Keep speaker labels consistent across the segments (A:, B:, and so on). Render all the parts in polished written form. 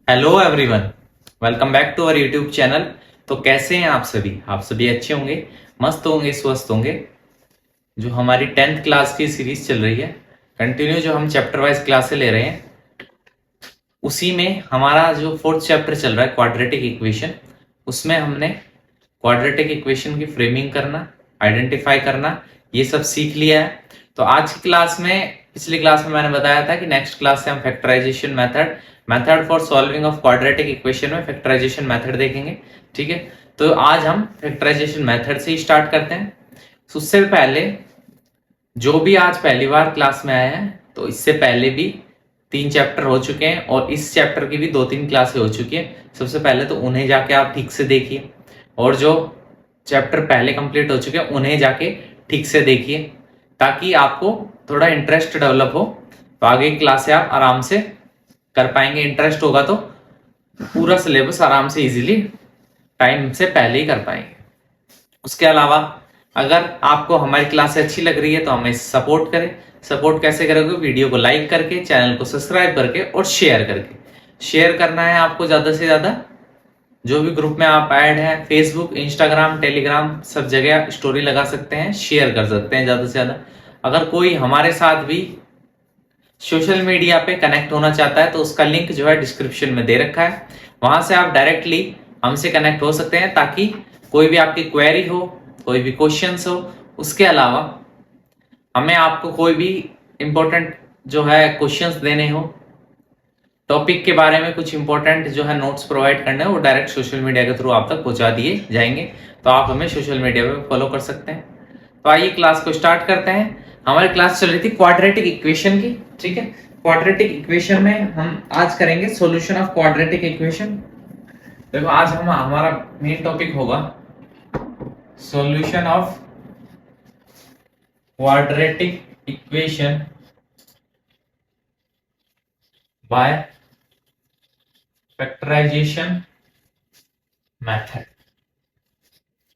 A: Hello everyone, welcome back to our YouTube channel. तो कैसे हैं आप सभी अच्छे होंगे, मस्त होंगे, स्वस्थ होंगे। जो हमारी 10th क्लास की सीरीज चल रही है, कंटिन्यू जो हम चैप्टर वाइज क्लासें ले रहे हैं, उसी में हमारा जो 4th चैप्टर चल रहा है क्वाड्रेटिक इक्वेशन, उसमें हमने क्वाड्रेटिक इक्वेशन की फ्रेमिंग करना, आइडेंटिफाई करना, ये सब सीख लिया है। तो आज की क्लास में, पिछली क्लास में मैंने बताया था कि नेक्स्ट क्लास से हम factorisation method for solving of quadratic equation में फैक्टराइजेशन मेथड देखेंगे। ठीक है, तो आज हम फैक्टराइजेशन मेथड से ही स्टार्ट करते हैं। उससे पहले जो भी आज पहली बार क्लास में आए हैं, तो इससे पहले भी 3 चैप्टर हो चुके हैं और इस चैप्टर की भी 2-3 क्लासें हो चुकी हैं। सबसे पहले तो उन्हें जाके आप ठीक से देखिए, और जो चैप्टर पहले कंप्लीट हो चुके हैं उन्हें जाके ठीक से देखिए, ताकि आपको थोड़ा इंटरेस्ट डेवलप हो, तो आगे की क्लासें आप आराम से कर पाएंगे। इंटरेस्ट होगा तो पूरा सिलेबस आराम से इजीली टाइम से पहले ही कर पाएंगे। उसके अलावा अगर आपको हमारी क्लास अच्छी लग रही है तो हमें सपोर्ट करें। सपोर्ट कैसे करोगे? वीडियो को लाइक करके, चैनल को सब्सक्राइब करके और शेयर करके। शेयर करना है आपको ज्यादा से ज्यादा। जो भी ग्रुप में आप ऐड हैं, फेसबुक, इंस्टाग्राम, टेलीग्राम, सब जगह स्टोरी लगा सकते हैं, शेयर कर सकते हैं ज्यादा से ज्यादा। अगर कोई हमारे साथ भी सोशल मीडिया पे कनेक्ट होना चाहता है तो उसका लिंक जो है डिस्क्रिप्शन में दे रखा है, वहां से आप डायरेक्टली हमसे कनेक्ट हो सकते हैं, ताकि कोई भी आपकी क्वेरी हो, कोई भी क्वेश्चंस हो। उसके अलावा हमें आपको कोई भी इंपॉर्टेंट जो है क्वेश्चंस देने हो, टॉपिक के बारे में कुछ इंपॉर्टेंट जो है नोट्स प्रोवाइड करने हो, वो डायरेक्ट सोशल मीडिया के थ्रू आप तक पहुंचा दिए जाएंगे। तो आप हमें सोशल मीडिया पे फॉलो कर सकते हैं। तो आइए क्लास को स्टार्ट करते हैं। हमारी क्लास चल रही थी क्वाड्रेटिक इक्वेशन की। ठीक है, क्वाड्रेटिक इक्वेशन में हम आज करेंगे सॉल्यूशन ऑफ क्वाड्रेटिक इक्वेशन। देखो, आज हम हमारा मेन टॉपिक होगा solution of quadratic equation by factorisation method.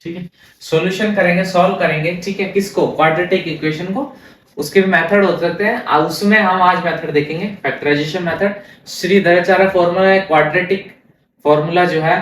A: ठीक है, सॉल्यूशन करेंगे, सॉल्व करेंगे। ठीक है, किसको? क्वाड्रेटिक इक्वेशन को। उसके भी मेथड हो सकते हैं, उसमें हम आज मेथड देखेंगे फैक्टराइजेशन मेथड। श्रीधराचार्य फॉर्मूला है क्वाड्रेटिक फॉर्मूला जो है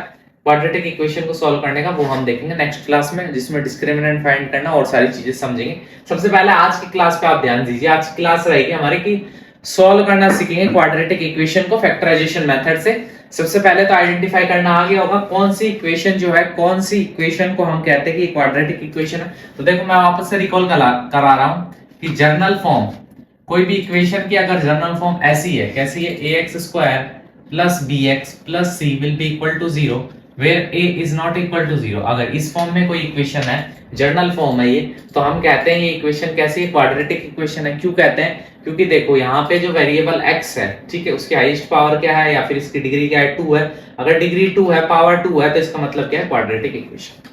A: क्वाड्रेटिक इक्वेशन को सॉल्व करने का, वो हम देखेंगे नेक्स्ट क्लास में, जिसमें डिस्क्रिमिनेंट फाइंड करना और सारी चीजें समझेंगे। सबसे पहले आज की क्लास पे आप ध्यान दीजिए। आज की क्लास रहेगी हमारी कि सॉल्व करना सीखेंगे क्वाड्रेटिक इक्वेशन को फैक्टराइजेशन मेथड से। सबसे पहले तो आइडेंटिफाई करना आ गया होगा कौन सी इक्वेशन जो है, कौन सी इक्वेशन को हम कहते हैं कि क्वाड्रेटिक इक्वेशन है। तो देखो, मैं वापस से रिकॉल करा रहा हूं कि जर्नल फॉर्म कोई भी इक्वेशन की अगर जर्नल फॉर्म ऐसी है, कैसी है? ax² plus bx plus c will be equal to 0 where a is not equal to 0। अगर इस फॉर्म में कोई इक्वेशन है, जर्नल फॉर्म है ये, तो हम कहते हैं ये इक्वेशन कैसी है? क्वाड्रेटिक इक्वेशन है। क्यों कहते हैं? क्योंकि देखो, यहाँ पे जो वेरिएबल x है, ठीक है, उसकी हाईएस्ट पावर क्या है या फिर इसकी डिग्री क्या है? 2 है। अगर डिग्री 2 है, पावर 2 है, तो इसका मतलब क्या है? Quadratic equation.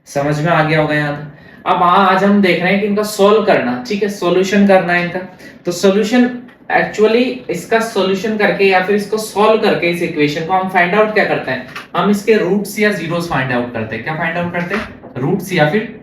A: समझ में आ गया होगा यहाँ तक। अब आज हम देख रहे हैं कि इनका सोल्व करना। ठीक है, सॉल्यूशन करना है इनका। तो सॉल्यूशन एक्चुअली इसका सॉल्यूशन करके या फिर इसको सॉल्व करके इस इक्वेशन को हम फाइंड आउट क्या करते हैं? हम इसके रूट्स या जीरोस फाइंड आउट करते हैं। क्या फाइंड आउट करते हैं? रूट्स या फिर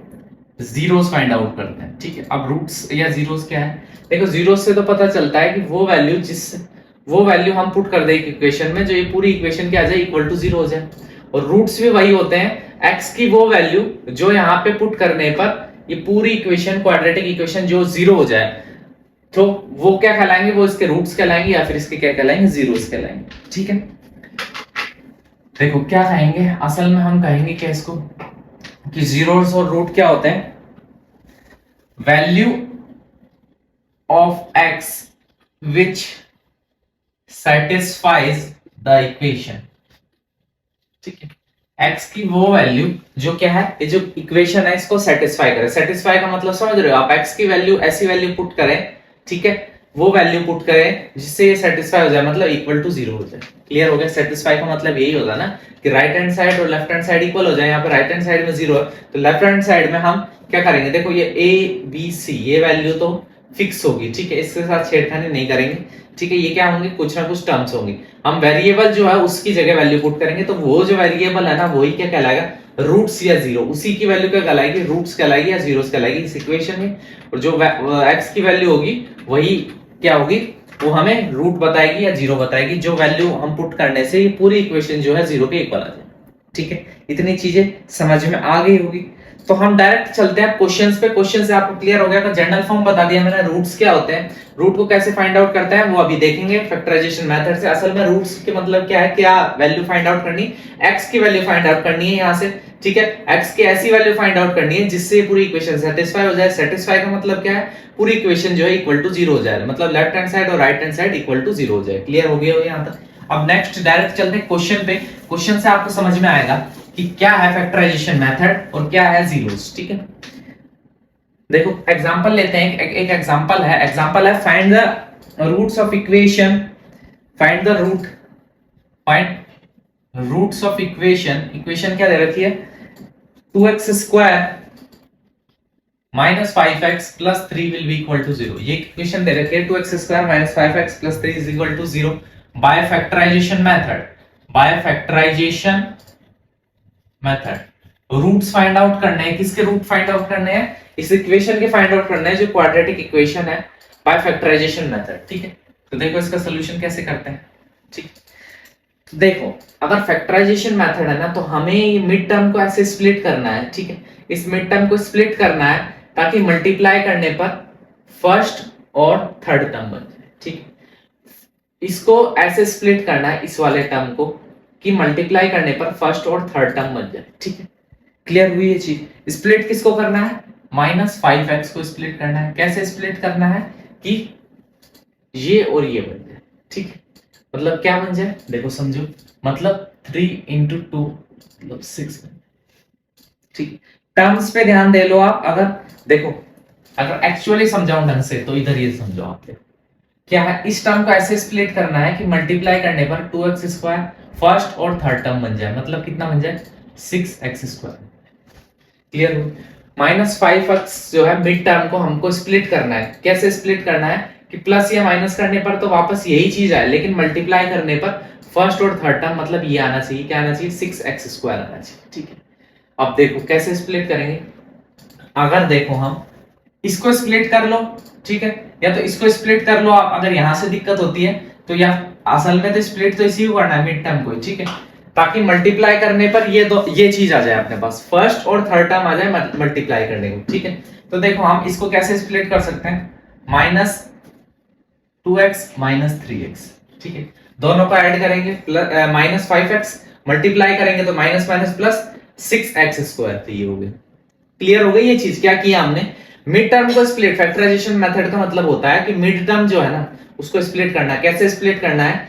A: जीरोस फाइंड आउट करते हैं। ठीक है, अब रूट्स या जीरोस क्या है? देखो, जीरोस से तो पता चलता है कि वो वैल्यू हम पुट कर दे इक्वेशन में, जो ये पूरी इक्वेशन क्या आ जाए? इक्वल टू 0 हो जाए। और रूट्स भी वही होते हैं, x की वो वैल्यू जो यहाँ पे पुट करने पर ये पूरी इक्वेशन, क्वाड्रेटिक इक्वेशन जो 0 हो जाए, तो वो क्या कहलाएंगे? वो इसके रूट्स कहलाएंगे या फिर इसके क्या कहलाएंगे? जीरोस कहलाएंगे। ठीक है, देखो क्या कहेंगे असल में, हम कहेंगे क्या इसको कि जीरोस और रूट क्या होते हैं? Value of x which satisfies the equation. ठीक है, x की वो वैल्यू जो क्या है, ये जो इक्वेशन है इसको सेटिस्फाई करे। सेटिस्फाई का मतलब समझ रहे हो आप? x की वैल्यू, ऐसी वैल्यू पुट करें, ठीक है, वो वैल्यू पुट करें जिससे ये सेटिस्फाई हो जाए, मतलब इक्वल टू 0 हो जाए। क्लियर हो गया? सेटिस्फाई का मतलब यही होता है ना कि राइट हैंड साइड और लेफ्ट हैंड साइड इक्वल हो जाए। यहाँ पे राइट हैंड साइड में 0 है, तो लेफ्ट हैंड साइड में हम क्या करेंगे? देखो, ये a b c ये वैल्यू तो फिक्स होगी। ठीक है, इसके साथ छेड़खानी नहीं करेंगे। ठीक है, ये क्या होंगे? कुछ ना कुछ टर्म्स होंगे। हम वेरिएबल जो है उसकी जगह वैल्यू पुट करेंगे, तो वो जो वेरिएबल है ना, वही क्या कहलाएगा? रूट्स या जीरो। उसी की वैल्यू क्या कहलाएगी? रूट्स कहलाएगी या जीरोस कहलाएगी इस इक्वेशन में। और जो x की वैल्यू होगी वही क्या होगी? वो हमें रूट बताएगी या जीरो बताएगी, जो वैल्यू हम पुट करने से ये पूरी इक्वेशन जो है जीरो के इक्वल आ जाए। ठीक है, इतनी चीजें समझ में आ गई होगी। तो हम डायरेक्ट चलते हैं क्वेश्चंस पे। क्वेश्चन से आपको क्लियर हो गया कि जनरल फॉर्म बता दिया मैंने, रूट्स क्या होते हैं, रूट को कैसे फाइंड आउट करते हैं वो अभी देखेंगे फैक्टराइजेशन मेथड से। असल में रूट्स के मतलब क्या है, क्या वैल्यू फाइंड आउट करनी, एक्स की वैल्यू फाइंड आउट करनी है यहाँ से। ठीक है, एक्स की ऐसी वैल्यू फाइंड आउट करनी है जिससे पूरी इक्वेशन सेटिस्फाई हो जाए। सेटिस्फाई का मतलब क्या है, पूरी इक्वेशन जो है इक्वल टू जीरो हो जाए, मतलब लेफ्ट हैंड साइड और right hand side equal to zero हो जाए। क्लियर हो गया हो यहाँ तक? अब नेक्स्ट डायरेक्ट चलते हैं क्वेश्चन पे। क्वेश्चन से आपको समझ में आएगा कि क्या है फैक्टराइजेशन मेथड और क्या है जीरोस। ठीक है, देखो एग्जांपल लेते हैं। एक एग्जांपल है find the roots of equation, find the roots of equation क्या दे रखी है, 2x square minus 5x plus 3 will be equal to 0। ये इक्वेशन दे रखी है 2x square minus 5x plus 3 is equal to 0 by factorisation method. Roots find out करने हैं, किसके रूट फाइंड आउट करने हैं, इस इक्वेशन के फाइंड आउट करने हैं जो क्वाड्रेटिक इक्वेशन है बाय फैक्टराइजेशन मेथड। ठीक है, तो देखो इसका सॉल्यूशन कैसे करते हैं। ठीक, तो देखो अगर फैक्टराइजेशन मेथड है ना तो हमें मिड टर्म को ऐसे स्प्लिट करना है। ठीक है, इस मिड टर्म को स्प्लिट करना है ताकि मल्टीप्लाई करने पर फर्स्ट और थर्ड टर्म बन जाए। ठीक है, इसको ऐसे स्प्लिट करना है इस वाले टर्म को कि मल्टीप्लाई करने पर फर्स्ट और थर्ड टर्म बन जाए। ठीक है, क्लियर हुई ये चीज। स्प्लिट किसको करना है, माइनस 5x को स्प्लिट करना है। कैसे स्प्लिट करना है कि ये और ये बन जाए। ठीक है, मतलब क्या बन जाए, देखो समझो, मतलब 3 into 2 मतलब 6। ठीक, टर्म्स पे ध्यान दे लो आप। अगर देखो अगर एक्चुअली समझाऊं ढंग से तो इधर ये समझो आप, देखो क्या है, इस टर्म को ऐसे स्प्लिट करना है कि मल्टीप्लाई करने पर 2x स्क्वायर फर्स्ट और थर्ड टर्म बन जाए, मतलब कितना बन जाए 6x स्क्वायर। क्लियर हो? माइनस 5x जो है मिड टर्म को हमको स्प्लिट करना है। कैसे स्प्लिट करना है कि प्लस या माइनस करने पर तो वापस यही चीज आए, लेकिन मल्टीप्लाई करने पर फर्स्ट और थर्ड टर्म मतलब ये आना चाहिए, क्या आना चाहिए, 6x स्क्वायर आना चाहिए। ठीक है, अब देखो कैसे स्प्लिट करेंगे। अगर देखो हम इसको स्प्लिट कर लो, ठीक है, या तो इसको स्प्लिट कर लो आप, अगर यहां से दिक्कत होती है तो, या असल में तो स्प्लिट तो इसी को करना है मिड टर्म को। ठीक है, ताकि मल्टीप्लाई करने पर ये चीज आ जाए अपने पास, फर्स्ट और थर्ड टर्म आ जाए मल्टीप्लाई करने को। ठीक है, तो देखो हम इसको कैसे स्प्लिट कर सकते हैं, माइनस 2x माइनस 3x। ठीक है, दोनों को ऐड करेंगे, माइनस 5x मल्टीप्लाई करेंगे तो minus minus plus 6x square. तो ये हो गया, क्लियर हो गई ये चीज। क्या किया हमने, मिड टर्म को स्प्लिट। फैक्टराइजेशन मेथड का मतलब होता है कि मिड टर्म जो है ना उसको स्प्लिट करना। कैसे स्प्लिट करना है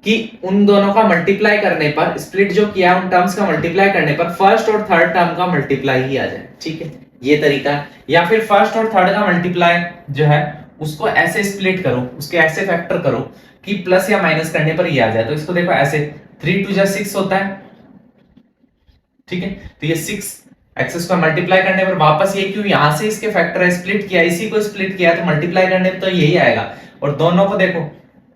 A: कि उन दोनों का मल्टीप्लाई करने पर, स्प्लिट जो किया उन टर्म्स का मल्टीप्लाई करने पर फर्स्ट और थर्ड टर्म का मल्टीप्लाई ही आ जाए। ठीक है, ये तरीका। या फिर फर्स्ट और थर्ड का मल्टीप्लाई जो है उसको ऐसे स्प्लिट करो, उसके ऐसे फैक्टर करो कि प्लस या माइनस करने पर ये आ जाए। तो इसको देखो ऐसे 3 2 6 होता है। ठीक है, तो ये 6x स्क्वायर मल्टीप्लाई करने पर वापस ये, क्यों यहां से इसके फैक्टर है, स्प्लिट किया, इसी को स्प्लिट किया तो मल्टीप्लाई करने पर तो यही आएगा। और दोनों को देखो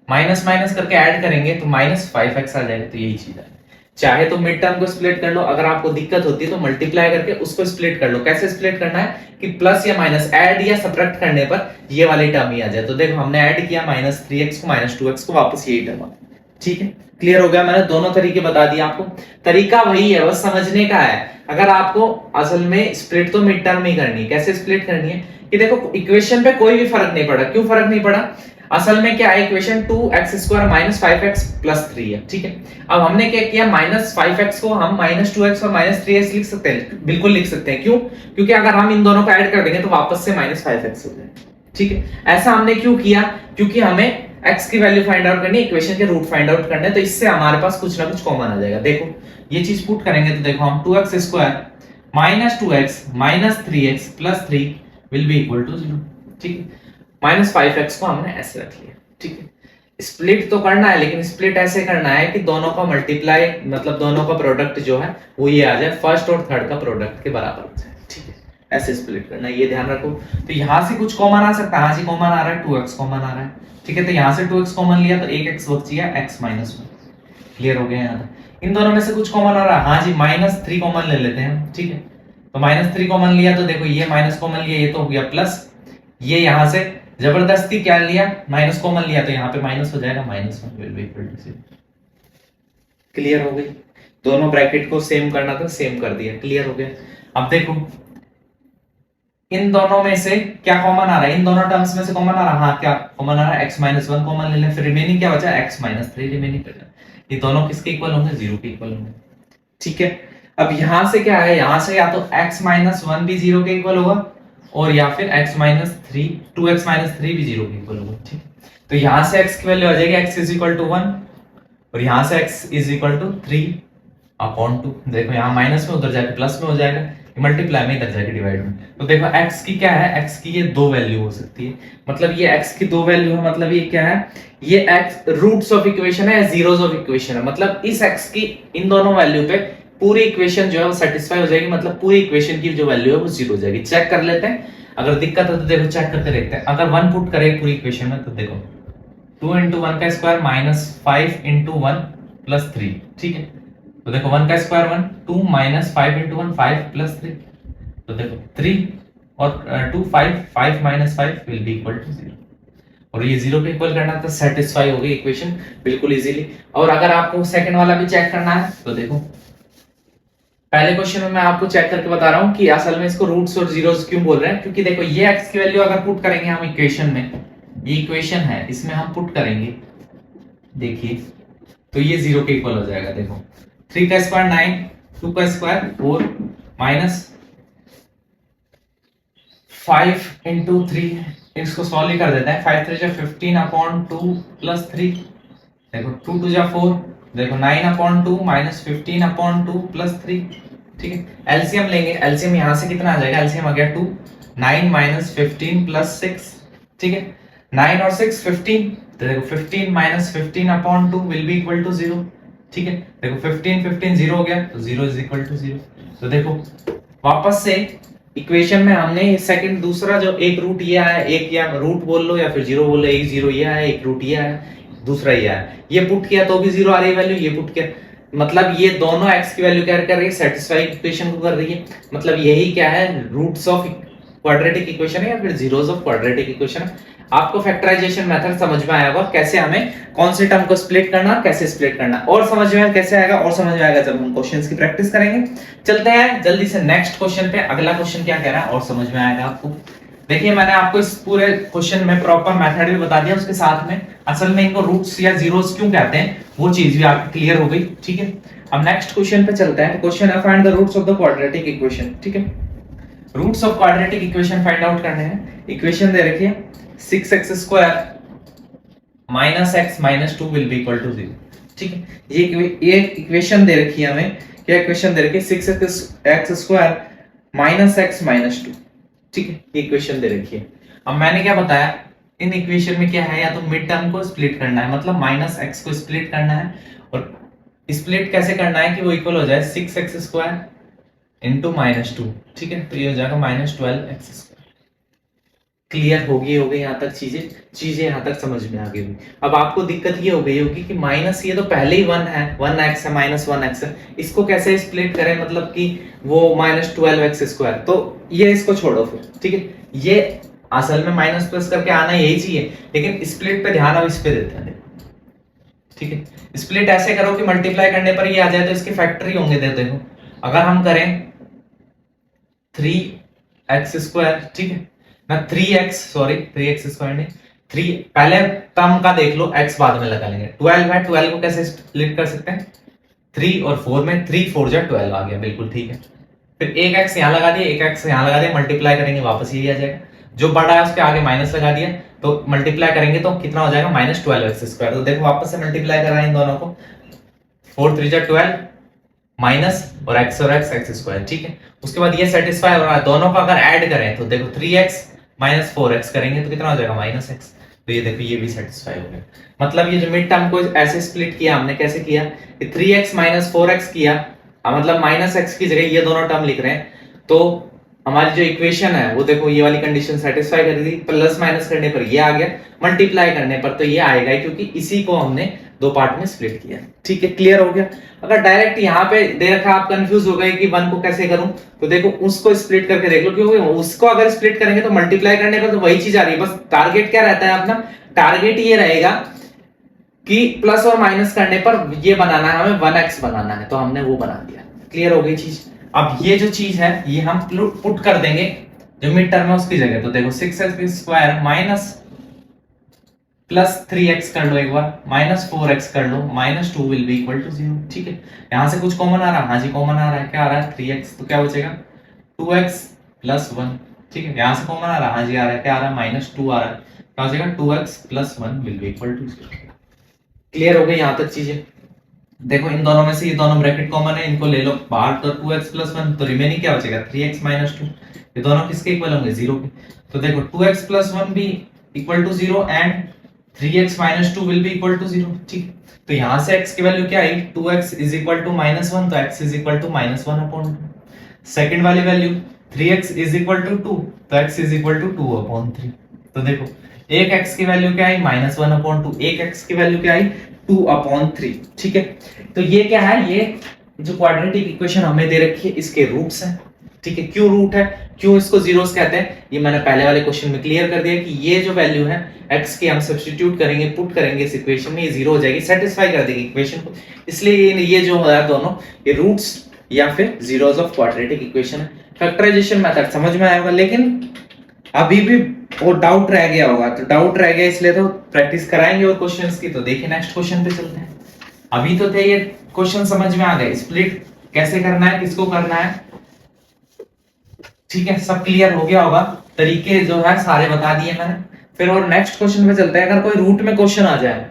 A: माइनस माइनस करके ऐड करेंगे तो माइनस 5x आ जाएगा। तो यही चीज है। चाहे तो मिड टर्म को स्प्लिट कर लो, अगर आपको दिक्कत होती है तो मल्टीप्लाई करके उसको स्प्लिट कर लो। कैसे स्प्लिट करना है कि प्लस या माइनस, ऐड या सब्ट्रैक्ट करने पर ये वाली टर्म ही आ जाए। तो देखो हमने ऐड किया माइनस 3x को माइनस 2x को, वापस यही टर्म आ। ठीक है, क्लियर हो गया। मैंने दोनों तरीके बता दिए आपको, तरीका वही है, बस समझने का है। अगर आपको असल में स्प्लिट तो मिड टर्म ही करनी है। कैसे स्प्लिट करनी है कि देखो इक्वेशन पे कोई भी फर्क नहीं पड़ा। क्यों फर्क नहीं पड़ा, असल में क्या है, equation 2x square minus 5x plus 3 है। ठीक है, अब हमने क्या किया, माइनस 5x को हम माइनस 2x और माइनस 3x लिख सकते हैं, बिल्कुल लिख सकते हैं। क्यों, क्योंकि अगर हम इन दोनों को ऐड कर देंगे तो वापस से माइनस 5x हो जाए। ठीक है, ऐसा हमने क्यों किया, क्योंकि हमें x की वैल्यू फाइंड आउट करनी है, इक्वेशन के रूट फाइंड आउट करने हैं, तो इससे हमारे पास कुछ ना कुछ कॉमन आ जाएगा। देखो ये चीज पुट करेंगे तो देखो हम 2x square minus 2x minus 3x plus 3 will be equal to 0। ठीक है, माइनस 5x को हमने ऐसे रख लिया। ठीक है, स्प्लिट तो करना है, लेकिन स्प्लिट ऐसे करना है कि दोनों का मल्टीप्लाई, मतलब दोनों का प्रोडक्ट जो है वो ये आ जाए, फर्स्ट और थर्ड का प्रोडक्ट के बराबर हो जाए। ठीक है, ऐसे स्प्लिट करना है, ये ध्यान रखो। तो यहां से कुछ कॉमन आ सकता है, यहां से कॉमन आ रहा है, 2x कॉमन आ रहा है। ठीक है, तो यहां से 2x कॉमन लिया तो एक x बच गया, x माइनस 1। क्लियर हो गया यहाँ तक। इन दोनों में से कुछ कॉमन आ रहा है, हाँ जी माइनस 3 कॉमन ले लेते हैं। ठीक है, तो माइनस 3 कॉमन लिया तो देखो ये माइनस कॉमन लिया, ये तो हो गया प्लस, ये यहां से जबरदस्ती क्या लिया, माइनस कॉमन लिया, तो यहाँ पे माइनस हो जाएगा, -1 will be equal to 0। Clear हो गई, दोनों ब्रैकेट को सेम करना था, सेम कर दिया, क्लियर हो गया। अब देखो इन दोनों में से क्या कॉमन आ रहा है, इन दोनों टर्म्स में से कॉमन आ रहा है, हाँ क्या कॉमन आ रहा है, x-1 कॉमन ले लें, फिर रिमेनिंग क्या बचा, x-3 रिमेनिंग करना। ये दोनों किसके इक्वल होंगे, 0 के इक्वल होंगे, ठीक है। अब यहां से क्या है, यहां से या तो x-1 भी 0 के इक्वल होगा और या फिर x-3 2x-3 भी 0 के इक्वल होगा, ठीक। तो यहां से x की वैल्यू आ जाएगी x इज इक्वल टू 1 और यहां से x इज इक्वल टू 3/2। देखो यहाँ माइनस में उधर जाके प्लस में हो जाएगा, मल्टीप्लाई में इधर जाके डिवाइड में। तो देखो x की क्या है, x की ये दो वैल्यू हो सकती है, मतलब ये x की दो वैल्यू है, मतलब ये क्या है, ये x रूट्स ऑफ इक्वेशन है या जीरोस ऑफ इक्वेशन है, मतलब इस x की इन दोनों वैल्यू पे पूरी इक्वेशन जो है वो सेटिस्फाई हो जाएगी, मतलब पूरी इक्वेशन की जो वैल्यू है वो 0 हो जाएगी। चेक कर लेते हैं, अगर दिक्कत है तो देखो चेक करके देखते हैं। अगर 1 पुट करें पूरी इक्वेशन में तो देखो 2 into 1 का स्क्वायर -5 into 1 + 3, ठीक है। तो देखो 1 का स्क्वायर 1, 2 -5 into 1 5 + 3, तो देखो 3 और 2 5 5 - 5 विल बी इक्वल टू 0 और ये 0 के इक्वल करना तो सेटिस्फाई हो गई इक्वेशन बिल्कुल इजीली। और अगर आपको सेकंड वाला भी चेक करना है तो देखो पहले क्वेश्चन में मैं आपको चेक करके बता रहा हूं कि असल में इसको रूट्स और जीरोस क्यों बोल रहे हैं, क्योंकि देखो ये x की वैल्यू अगर पुट करेंगे हम इक्वेशन में, ये इक्वेशन है इसमें हम पुट करेंगे, देखिए तो ये 0 के इक्वल हो जाएगा। देखो 3 का स्क्वायर 9, 2 का स्क्वायर 4 -5 into 3, इसको सॉल्व कर देते हैं, 5 3 15/2 + 3, देखो 2 2 4, देखो 9/2 -15/2 + 3, ठीक है। एलसीएम लेंगे, एलसीएम यहां से कितना आ जाएगा, एलसीएम आ गया 2, 9 - 15 + 6, ठीक है। 9 और 6 15, तो देखो 15 -15/2 विल बी इक्वल टू 0, ठीक है। देखो 15 15 0 हो गया तो 0 इज इक्वल टू 0। तो देखो वापस से इक्वेशन में हमने सेकंड दूसरा जो एक रूट ये आया, एक या रूट बोल लो या फिर 0 बोल लो, एक 0 ये आया, एक रूट ये आया, दूसरा ये आया, ये पुट किया तो भी 0 आ रही है वैल्यू, ये पुट किया, मतलब ये दोनों x की वैल्यू क्या कर रही है, सेटिस्फाई इक्वेशन को कर रही है, मतलब यही क्या है, रूट्स ऑफ क्वाड्रेटिक इक्वेशन है या फिर जीरोस ऑफ क्वाड्रेटिक इक्वेशन है। आपको फैक्टराइजेशन मेथड समझ में आया होगा, कैसे हमें कौन से टर्म को स्प्लिट करना, कैसे स्प्लिट करना, और समझ में कैसे आएगा, और समझ में आएगा जब हम क्वेश्चंस की प्रैक्टिस करेंगे। चलते हैं जल्दी से नेक्स्ट क्वेश्चन पे, अगला क्वेश्चन क्या कह रहा है और समझ में आएगा आपको। देखिए मैंने आपको इस पूरे क्वेश्चन में प्रॉपर मेथड भी बता दिया, उसके साथ में असल में इनको रूट्स या जीरोस क्यों कहते हैं वो चीज भी आपकी क्लियर हो गई, ठीक है। अब नेक्स्ट क्वेश्चन पे चलते हैं। क्वेश्चन है find the roots of the quadratic equation, ठीक है। Roots of quadratic equation find out करने हैं। इक्वेशन दे रखी है 6x² -x - 2 will be equal to 0, ठीक है। ये इक्वेशन दे रखी है हमें, क्या इक्वेशन दे रखी है, 6x² -x - 2, ठीक है, ये इक्वेशन दे रखी है। अब मैंने क्या बताया, इन इक्वेशन में क्या है, या तो मिड टर्म को स्प्लिट करना है, मतलब -x को स्प्लिट करना है, और स्प्लिट कैसे करना है कि वो इक्वल हो जाए 6x² into -2, ठीक है। तो ये हो जाएगा -12x²। क्लियर होगी यहाँ तक चीजें यहाँ तक समझ में आ गई होगी। अब आपको दिक्कत ये हो गई होगी कि माइनस ये तो पहले ही 1 है, 1x है, -1x है, इसको कैसे स्प्लिट करें, मतलब कि वो -12x², तो ये इसको छोड़ो फिर, ठीक है। ये असल में माइनस प्लस करके आना यही चाहिए, लेकिन स्प्लिट पे ध्यान अब इस पे देते हैं, ठीक है। स्प्लिट ऐसे करो कि मल्टीप्लाई करने पर ये आ जाए तो इसके फैक्टर ही होंगे, देखो अगर हम करें 3x², ठीक है ना, 3x² नहीं, 3 पहले टर्म का देख लो, x बाद में लगा लेंगे। 12 है, 12 को कैसे स्प्लिट कर सकते हैं, 3 और 4 में, 3 4 जा 12 आ गया, बिल्कुल ठीक है। फिर एक x यहाँ लगा दिया, एक x यहाँ लगा दिया, मल्टीप्लाई करेंगे वापस यही आ जाएगा, जो बड़ा है उसके आगे माइनस लगा दिया, तो मल्टीप्लाई करेंगे तो कितना हो जाएगा, -12x²। तो देखो वापस से मल्टीप्लाई करा इन दोनों को, 4 3 जा 12 माइनस और x और x² ठीक है। उसके बाद ये सेटिस्फाई हो रहा है, दोनों को अगर ऐड करें तो देखो 3x - 4x करेंगे तो कितना हो जाएगा, -x। तो ये देखो ये भी सेटिस्फाई हो गया, मतलब ये जो मिड टर्म को ऐसे स्प्लिट किया हमने, कैसे किया, 3x - 4x किया, मतलब -x की जगह ये दोनों टर्म लिख रहे हैं, तो हमारी जो इक्वेशन है वो देखो ये वाली कंडीशन सेटिस्फाई कर दी, प्लस माइनस करने पर ये आ गया, मल्टीप्लाई करने पर तो ये आएगा, क्योंकि इसी को हमने दो पार्ट में स्प्लिट किया। ठीक है, क्लियर हो गया। अगर डायरेक्ट यहाँ पे दे रखा आप कंफ्यूज हो गए कि 1 को कैसे करूं, तो देखो उसको स्प्लिट करके देख लो, क्योंकि उसको अगर स्प्लिट करेंगे तो मल्टीप्लाई करने पर तो वही चीज आ रही है, बस टारगेट क्या रहता है अपना, टारगेट ये रहेगा कि प्लस और माइनस करने पर ये बनाना है हमें 1x बनाना है, तो हमने वो बना दिया। क्लियर हो गई चीज। अब ये जो चीज है ये हम पुट कर देंगे जो मिड टर्म है उसकी जगह, तो देखो 6x² माइनस प्लस 3x कर लो एक बार, माइनस 4x कर लो, minus 2 will be equal to 0। ठीक है, यहां से कुछ कॉमन आ रहा है, हाँ जी कॉमन आ रहा है, क्या आ रहा है 3x, तो क्या बचेगा 2x प्लस 1। ठीक है, यहां से कॉमन आ रहा है, हाँ जी आ रहा है, क्या आ रहा है माइनस 2 आ रहा है, क्या बचेगा 2x plus 1 will be equal to 0। Clear हो गई यहां तक चीजें। देखो इन दोनों में से ये दोनों ब्रैकेट कॉमन है, इनको ले लो बाहर, तो 2x प्लस 1, तो रिमेनिंग क्या बचेगा 3x माइनस 2। ये दोनों किसके इक्वल होंगे 0 के, तो देखो 2x प्लस 1 भी equal to 0 and 3x minus 2 will be equal to 0। ठीक, तो यहां से x की वैल्यू क्या आई 2x is equal to minus 1, तो x is equal to minus 1 upon 2। Second वाली value 3x is equal to 2, तो x is equal to 2 upon 3। तो देखो एक x की वैल्यू क्या आई माइनस 1 अपॉन 2, एक x की वैल्यू क्या आई 2 अपॉन 3। ठीक है, तो ये क्या है, ये जो क्वाड्रेटिक इक्वेशन हमें दे रखी है इसके रूट्स हैं। ठीक है, क्यों रूट है, क्यों इसको जीरोस कहते हैं, ये मैंने पहले वाले क्वेश्चन में क्लियर कर दिया कि ये जो वैल्यू है x की हम सब्स्टिट्यूट करेंगे, पुट करेंगे इस इक्वेशन में, ये जीरो हो जाएगी, सेटिस्फाई कर देगी इक्वेशन को, इसलिए ये जो है दोनों ये रूट्स या फिर जीरोस ऑफ क्वाड्रेटिक इक्वेशन है। फैक्टराइजेशन मेथड समझ में आया होगा, लेकिन अभी भी वो डाउट रह गया होगा, तो डाउट रह गया इसलिए तो प्रैक्टिस कराएंगे और क्वेश्चंस की। तो देखिए नेक्स्ट क्वेश्चन पे चलते हैं। अभी तो थे ये क्वेश्चन समझ में आ गए, स्प्लिट कैसे करना है, किसको करना है, ठीक है सब क्लियर हो गया होगा, तरीके जो है सारे बता दिए मैंने। फिर और नेक्स्ट क्वेश्चन पे चलते हैं। अगर कोई रूट में क्वेश्चन आ जाए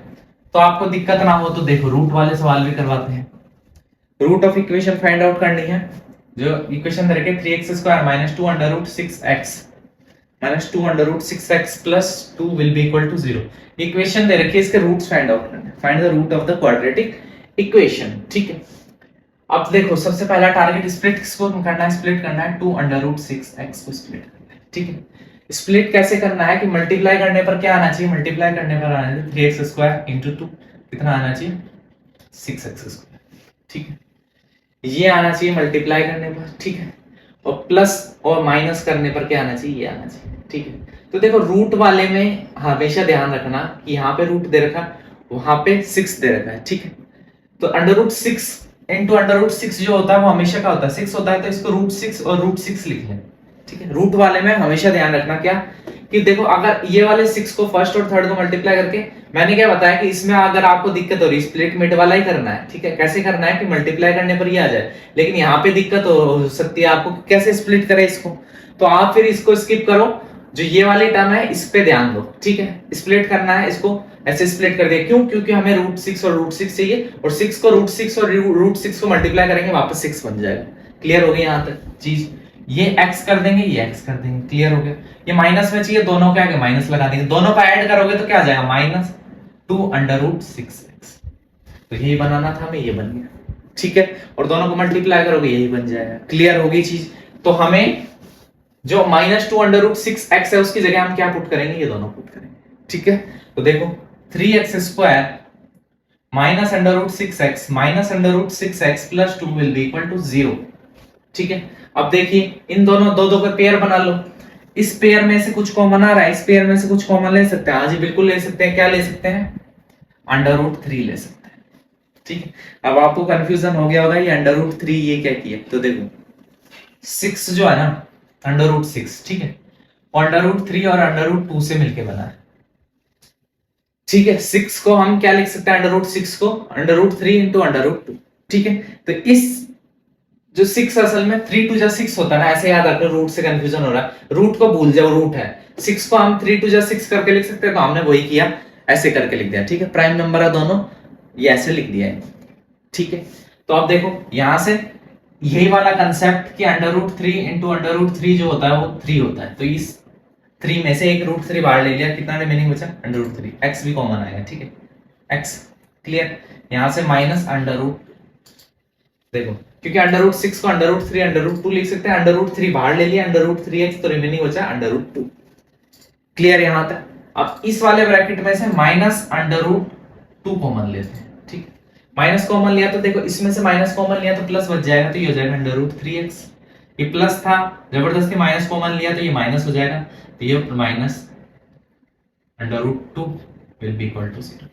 A: तो आपको दिक्कत ना हो, तो देखो रूट वाले सवाल भी करवाते हैं। Root of equation find out करनी है, जो इक्वेशन दे रखे 3x² minus 2 under root 6x minus 2 under root 6x plus 2 will be equal to 0। Equation दे रखी है, इसके रूट्स फाइंड आउट करने, find the root of the quadratic equation. ठीक है, अब देखो सबसे पहला टारगेट स्प्लिट किसको करना है, स्प्लिट करना है 2 अंडर रूट 6x को स्प्लिट करना है। ठीक है, स्प्लिट कैसे करना है कि मल्टीप्लाई करने पर क्या आना चाहिए, मल्टीप्लाई करने पर आना चाहिए 3x² इंटू 2 कितना आना चाहिए 6x²। ठीक है, ये आना चाहिए मल्टीप्लाई करने पर। ठीक है, और प्लस और माइनस करने पर क्या आना चाहिए, ये आना चाहिए। ठीक है, तो देखो रूट वाले में हमेशा ध्यान रखना कि यहाँ पे रूट दे रखा, वहां पे 6 दे रखा है। ठीक है, तो under root 6 into under root 6 जो होता है वो हमेशा क्या होता है 6 होता है, तो इसको रूट 6 और रूट 6 लिख लें। ठीक है, रूट वाले में हमेशा ध्यान रखना क्या कि देखो अगर ये वाले 6 को फर्स्ट और थर्ड को मल्टीप्लाई करके, मैंने क्या बताया कि इसमें अगर आपको दिक्कत हो रही है स्प्लिट मिड वाला ही करना है। ठीक है, कैसे करना है कि मल्टीप्लाई करने पर ये आ जाए, लेकिन यहाँ पे दिक्कत हो सकती है आपको कैसे स्प्लिट करें इसको, तो आप फिर इसको स्किप करो, जो ये वाली टर्म है इस पे ध्यान दो। ठीक है, स्प्लिट करना है इसको ऐसे स्प्लिट कर दिया, क्यों, क्योंकि हमें रूट 6 और रूट 6 चाहिए, और 6 को रूट 6 और रूट 6 को मल्टीप्लाई करेंगे वापस 6 बन जाएगा। क्लियर हो गई यहाँ तक चीज, ये x कर देंगे, ये x कर देंगे, क्लियर हो गया। ये माइनस में चाहिए, दोनों क्या है माइनस लगा देंगे, दोनों का ऐड करोगे तो क्या आ जाएगा माइनस 2 अंडर रूट 6x, तो यही बनाना था हमें, ये बन गया। ठीक है, और दोनों को मल्टीप्लाई करोगे यही बन जाएगा। क्लियर हो गई चीज, तो हमें जो माइनस 2 अंडर रूट 6x है उसकी जगह हम क्या पुट करेंगे, ये दोनों पुट करेंगे। ठीक है, तो देखो 3x² minus under root 6x minus under root 6x plus 2 will be equal to 0। ठीक है, अब देखिए इन दोनों दो का पेयर बना लो, इस पेयर में से कुछ कॉमन आ रहा है, इस पेयर में से कुछ कॉमन ले सकते हैं, हाँ जी बिल्कुल ले सकते हैं, क्या ले सकते हैं अंडर रूट 3 ले सकते हैं। ठीक है, अब आपको कंफ्यूजन हो गया होगा ये अंडर रूट 3 ये क्या किया, तो देखो 6 जो है ना अंडर रूट 6, ठीक है, अंडर रूट 3 और अंडर रूट 2 से मिलके बना है। ठीक है, 6 को हम क्या लिख सकते हैं अंडर रूट 6 को under root 3 into under root 2। ठीक है, तो इस जो 6 असल में 3 2 6 होता है ना, ऐसे याद रखो, रूट से कंफ्यूजन हो रहा है, रूट को भूल जाओ, रूट है 6 को हम 3 2 6 करके लिख सकते हैं, तो हमने वही किया, ऐसे करके लिख दिया। ठीक है, प्राइम नंबर है दोनों, ये ऐसे लिख दिया है। ठीक है, तो अब देखो यहां से यही वाला कंसेप्ट कि under root 3 into under root 3 जो होता है वो 3 होता है, तो इस 3 में से एक रूट 3 बाहर ले लिया, कितना रिमेनिंग बचा अंडर रूट 3, एक्स भी कॉमन आएगा। ठीक है, एक्स क्लियर, यहां से माइनस अंडर रूट, देखो क्योंकि अंडर रूट 6 को अंडर रूट 3 अंडर रूट 2 लिख सकते हैं, अंडर रूट 3 बाहर ले लिया, अंडर रूट 3x, तो रिमेनिंग बचा अंडर रूट 2। क्लियर यहां तक। अब इस वाले ब्रैकेट में से माइनस अंडर रूट 2 कॉमन लेते हैं, ठीक। माइनस कॉमन लिया तो देखो इसमें से माइनस कॉमन लिया तो प्लस बच जाएगा, तो ये हो जाएगा अंडर रूट 3x। ये प्लस था, जबरदस्ती माइनस कॉमन लिया तो ये माइनस हो जाएगा, तो ये minus under root 2 will be equal to 0।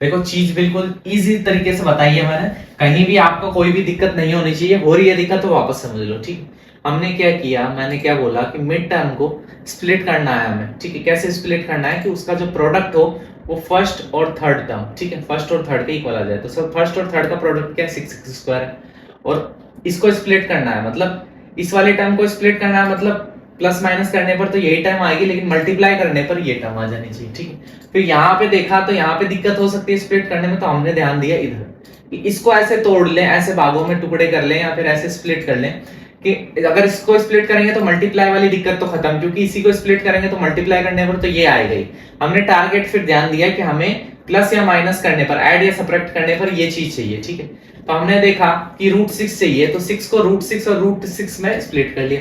A: देखो चीज बिल्कुल इजी तरीके से बताई है मैंने, कहीं भी आपको कोई भी दिक्कत नहीं होनी चाहिए। हो रही है दिक्कत तो वापस समझ लो, ठीक। हमने क्या किया, मैंने क्या बोला कि मिड टर्म को स्प्लिट करना है हमें, ठीक है। कैसे स्प्लिट करना है कि उसका जो प्रोडक्ट हो वो फर्स्ट और थर्ड टर्म, ठीक है, फर्स्ट और थर्ड के इक्वल आ जाए। तो सर फर्स्ट और थर्ड का प्रोडक्ट क्या है, 6x² है, और इसको स्प्लिट करना है, मतलब इस वाले टर्म को स्प्लिट करना है, मतलब प्लस माइनस करने पर तो यही टर्म आएगी, लेकिन मल्टीप्लाई करने पर ये टर्म आ जानी चाहिए, ठीक है। फिर यहाँ पे देखा तो यहाँ पे दिक्कत हो सकती है स्प्लिट करने में, तो हमने ध्यान दिया इधर, इसको ऐसे तोड़ लें, ऐसे भागों में टुकड़े कर लें, या फिर ऐसे स्प्लिट कर लें कि अगर इसको स्प्लिट करेंगे तो मल्टीप्लाई वाली दिक्कत तो खत्म, क्योंकि इसी को स्प्लिट करेंगे तो मल्टीप्लाई करने पर तो ये आएगा ही। हमने टारगेट फिर ध्यान दिया कि हमें प्लस या माइनस करने पर, ऐड या सब्ट्रैक्ट करने पर ये चीज चाहिए, ठीक है। तो हमने देखा कि √6 चाहिए, तो 6 को √6 और √6 में स्प्लिट कर लिया।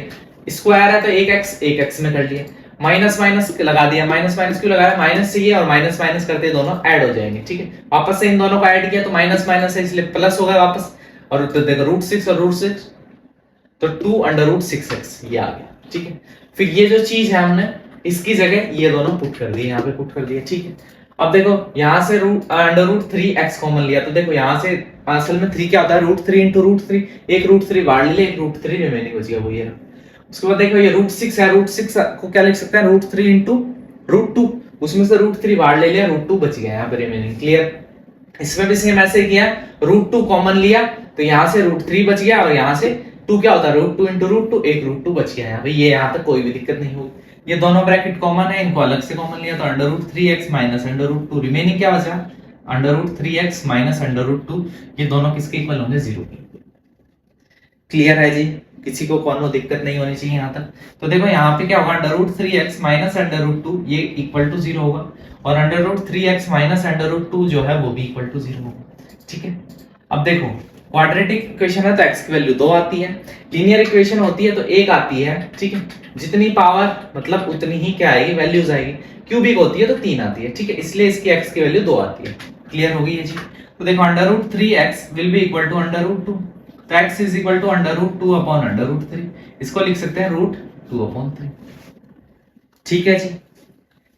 A: स्क्वायर है तो 1x में कर लिया, माइनस माइनस लगा दिया। माइनस माइनस क्यों लगाया, माइनस चाहिए, और माइनस माइनस करते दोनों ऐड हो जाएंगे, ठीक है। वापस से इन दोनों को ऐड किया तो माइनस माइनस है इसलिए प्लस हो गया वापस, और तो देखो √6 और √6 तो 2 अंडर √6x ये आ गया, ठीक है। फिर ये जो चीज है हमने इसकी जगह ये दोनों पुट कर दिए, यहाँ पे पुट कर दिए, ठीक है। अब देखो यहाँ से अंडर √3x कॉमन लिया, तो देखो यहाँ से असल में 3 क्या होता है, √3 इंटू √3, एक √3 बाहर ले, एक √3 रिमेनिंग बच गया, वो ये। उसके बाद देखो ये √6 है, √6 को क्या लिख सकते हैं, √3 इंटू √2, उसमें से √3 बाहर ले लिया, √2 बच गया यहाँ पे रिमेनिंग, क्लियर। इसमें भी सेम ऐसे किया, √2 कॉमन लिया तो यहाँ से √3 बच गया, और यहाँ से 2 क्या होता है, √2 इंटू √2, एक √2 बच गया यहाँ पे। ये यहाँ तक कोई भी दिक्कत नहीं होगी। ये दोनों ब्रैकेट कॉमन है, इनको अलग से कॉमन लिया तो under √3x minus under √2, remaining क्या बचा, अंडर √3x माइनस अंडर √2, ये दोनों किसके इक्वल होंगे, 0 के। क्लियर है जी, किसी को कोनो दिक्कत नहीं होनी चाहिए यहाँ तक। तो देखो यहाँ पे क्या होगा, अंडर √3x माइनस अंडर √2 ये इक्वल टू 0 होगा, और अंडर √3x माइनस अंडर √2 जो है वो भी इक्वल टू 0 होगा, ठीक है। अब देखो क्वाड्रेटिक इक्वेशन है तो x की वैल्यू 2 आती है, लीनियर इक्वेशन होती है तो 1 आती है, ठीक है। जितनी पावर मतलब उतनी ही क्या आएगी, वैल्यूज आएगी। क्यूबिक होती है तो 3 आती है, ठीक है, इसलिए इसकी x की वैल्यू 2 आती है। क्लियर हो गई है जी। तो देखो under √3x will be equal to under √2, तो x is equal to under √2 upon under √3, इसको लिख सकते हैं √2/3, ठीक है जी।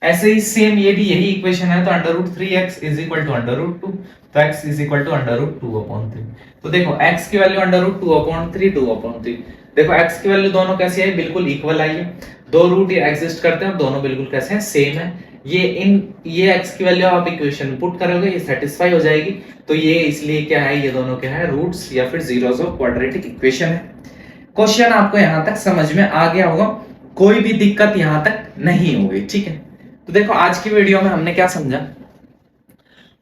A: ऐसे ही सेम ये भी यही इक्वेशन है, तो under √3x is equal to under √2, तो x is equal to under √2/3। तो देखो x की वैल्यू अंडर √2/3, 2/3। देखो x की वैल्यू दोनों कैसी है, बिल्कुल इक्वल आई है, दो रूट एग्जिस्ट करते हैं और दोनों बिल्कुल कैसे हैं, सेम है। ये x की वैल्यू आप इक्वेशन में पुट करोगे, ये सेटिस्फाई हो जाएगी, तो ये इसलिए क्या है, ये दोनों क्या है, रूट्स या फिर जीरोस ऑफ क्वाड्रेटिक इक्वेशन है। क्वेश्चन आपको यहां तक समझ में आ गया होगा, कोई भी दिक्कत यहां तक नहीं होगी, ठीक है। तो देखो आज की वीडियो में हमने क्या समझा,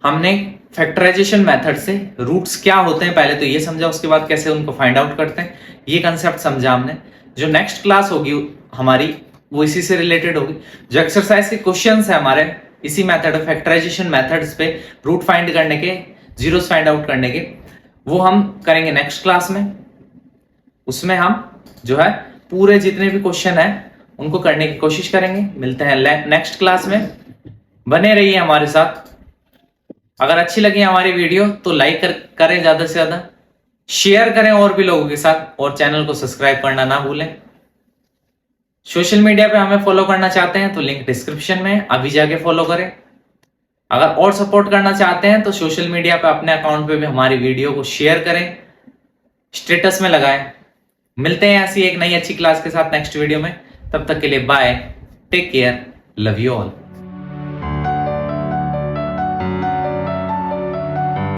A: हमने फैक्टराइजेशन मेथड से रूट्स क्या होते हैं पहले तो ये समझा, उसके बाद कैसे उनको फाइंड आउट करते हैं ये कंसेप्ट समझा हमने। जो नेक्स्ट क्लास होगी हमारी वो इसी से रिलेटेड होगी। जो एक्सरसाइज के क्वेश्चंस है हमारे इसी मेथड फैक्टराइजेशन मेथड्स पे रूट फाइंड करने के, जीरोस फाइंड आउट करने के, वो हम करेंगे नेक्स्ट क्लास में। उसमें हम जो है पूरे जितने भी क्वेश्चन है उनको करने की कोशिश करेंगे। मिलते हैं नेक्स्ट क्लास में, बने रहिए हमारे साथ। अगर अच्छी लगी हमारी वीडियो तो लाइक करें, ज्यादा से ज्यादा शेयर करें और भी लोगों के साथ, और चैनल को सब्सक्राइब करना ना भूलें। सोशल मीडिया पे हमें फॉलो करना चाहते हैं तो लिंक डिस्क्रिप्शन में, अभी जाके फॉलो करें। अगर और सपोर्ट करना चाहते हैं तो सोशल मीडिया पे अपने अकाउंट पे भी हमारी वीडियो को शेयर करें, स्टेटस में लगाएं। मिलते हैं ऐसी एक नई अच्छी क्लास के साथ नेक्स्ट वीडियो में, तब तक के लिए bye, take care, love you all.